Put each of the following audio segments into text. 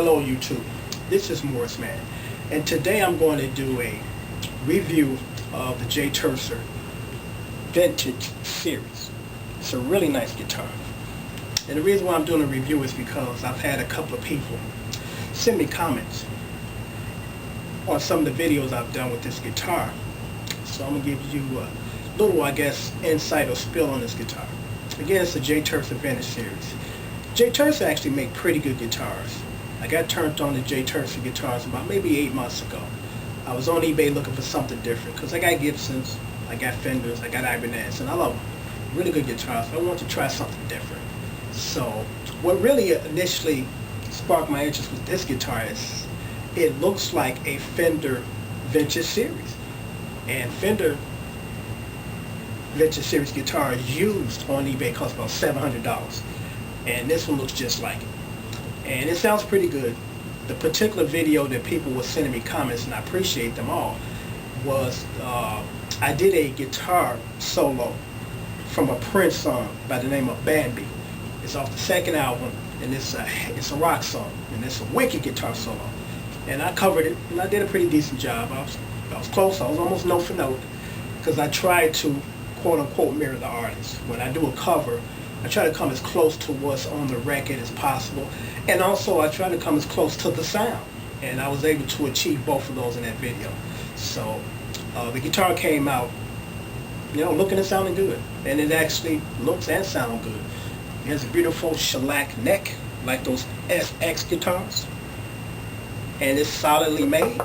Hello YouTube, this is Morris Man, and today I'm going to do a review of the Turser Vintage Series. It's a really nice guitar, and the reason why I'm doing a review is because I've had a couple of people send me comments on some of the videos I've done with this guitar. So I'm going to give you a little, I guess, insight or spill on this guitar. Again, it's the Turser Vintage Series. Turser actually make pretty good guitars. I got turned on to Turser guitars about maybe 8 months ago. I was on eBay looking for something different because I got Gibsons, I got Fenders, I got Ibanez, and I love them. Really good guitars. I want to try something different. So what really initially sparked my interest with this guitar is it looks like a Fender Vintage Series. And Fender Vintage Series guitars used on eBay cost about $700. And this one looks just like it. And it sounds pretty good. The particular video that people were sending me comments, and I appreciate them all, was I did a guitar solo from a Prince song by the name of Bambi. It's off the second album, and it's a rock song, and it's a wicked guitar solo. And I covered it, and I did a pretty decent job. I was close. I was almost note for note, because I tried to quote-unquote mirror the artist. When I do a cover, I try to come as close to what's on the record as possible, and also I try to come as close to the sound, and I was able to achieve both of those in that video. So the guitar came out, looking and sounding good, and it actually looks and sounds good. It has a beautiful shellac neck, like those SX guitars, and it's solidly made.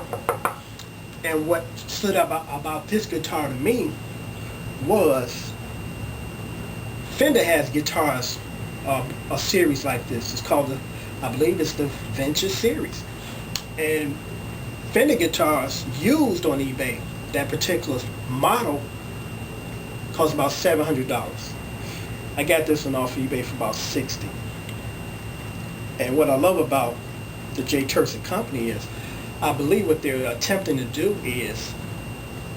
And what stood out about this guitar to me was Fender has guitars, a series like this. It's called, I believe it's the Vintage Series. And Fender guitars used on eBay, that particular model, cost about $700. I got this one off eBay for about $60. And what I love about the Turser company is, I believe what they're attempting to do is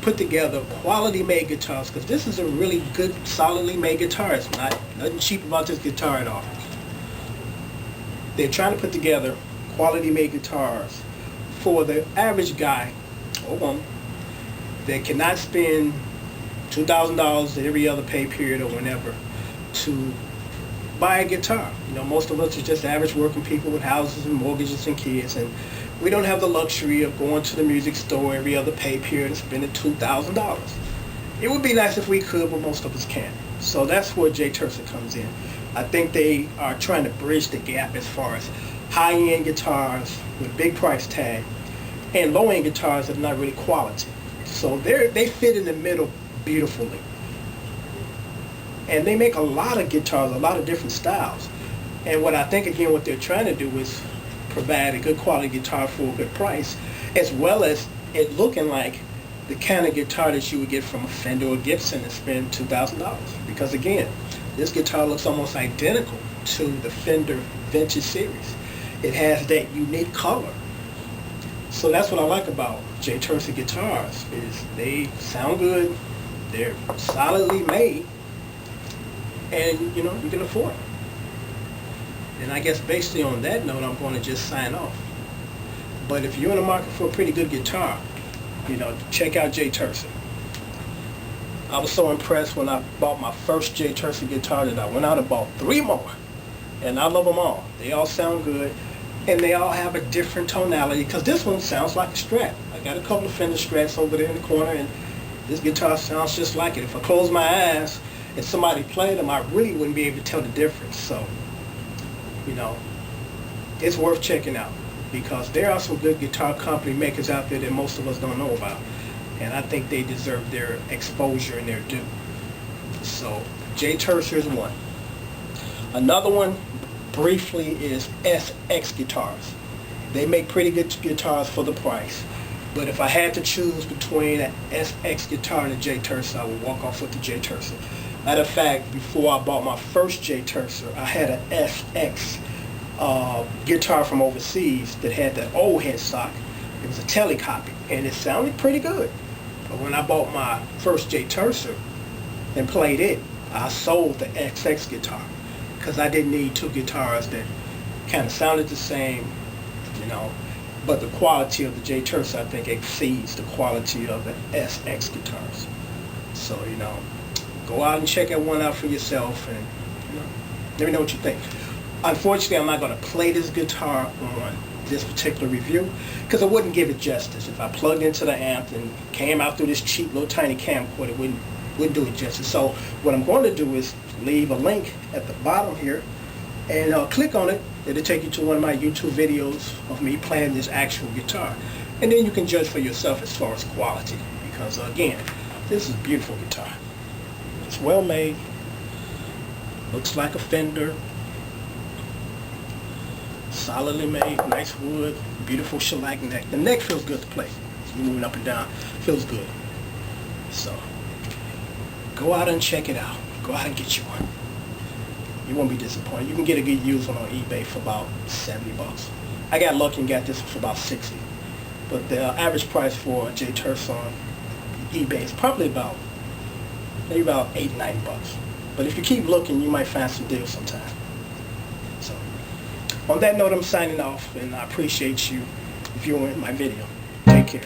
put together quality made guitars, because this is a really good, solidly made guitar. It's nothing cheap about this guitar at all. They're trying to put together quality made guitars for the average guy or woman that cannot spend $2,000 every other pay period or whenever to buy a guitar. Most of us are just average working people with houses and mortgages and kids, and we don't have the luxury of going to the music store every other pay period and spending $2,000. It would be nice if we could, but most of us can't. So that's where Turser comes in. I think they are trying to bridge the gap as far as high-end guitars with big price tag and low-end guitars that are not really quality. So they fit in the middle beautifully. And they make a lot of guitars, a lot of different styles. And what I think, again, what they're trying to do is provide a good quality guitar for a good price, as well as it looking like the kind of guitar that you would get from a Fender or Gibson and spend $2,000. Because again, this guitar looks almost identical to the Fender Vintage Series. It has that unique color. So that's what I like about Turser guitars, is they sound good, they're solidly made, and you can afford it. And I guess basically on that note, I'm going to just sign off. But if you're in the market for a pretty good guitar, check out Turser. I was so impressed when I bought my first Turser guitar that I went out and bought 3 more. And I love them all. They all sound good, and they all have a different tonality, because this one sounds like a Strat. I got a couple of Fender Strats over there in the corner, and this guitar sounds just like it. If I close my eyes and somebody played them, I really wouldn't be able to tell the difference. So it's worth checking out, because there are some good guitar company makers out there that most of us don't know about, and I think they deserve their exposure and their due. So Turser is one. Another one, briefly, is SX guitars. They make pretty good guitars for the price, but if I had to choose between an SX guitar and a Turser, I would walk off with the Turser. Matter of fact, before I bought my first Turser, I had an SX guitar from overseas that had that old headstock. It was a telecopy, and it sounded pretty good. But when I bought my first Turser and played it, I sold the XX guitar, because I didn't need 2 guitars that kind of sounded the same, know. But the quality of the J Turser, I think, exceeds the quality of the SX guitars. So, you know, go out and check that one out for yourself, and you know, let me know what you think. Unfortunately, I'm not going to play this guitar on this particular review because I wouldn't give it justice. If I plugged into the amp and came out through this cheap little tiny camcorder, it wouldn't do it justice. So what I'm going to do is leave a link at the bottom here, and click on it. It'll take you to one of my YouTube videos of me playing this actual guitar, and then you can judge for yourself as far as quality, because again, this is a beautiful guitar. It's well made, looks like a Fender, solidly made, nice wood, beautiful shellac neck. The neck feels good to play. You're moving up and down, feels good. So go out and check it out. Go out and get you one. You won't be disappointed. You can get a good used one on eBay for about 70 bucks. I got lucky and got this one for about 60. But the average price for a J Turser on eBay is probably maybe about 8, 9 bucks. But if you keep looking, you might find some deals sometime. So on that note, I'm signing off, and I appreciate you viewing my video. Take care.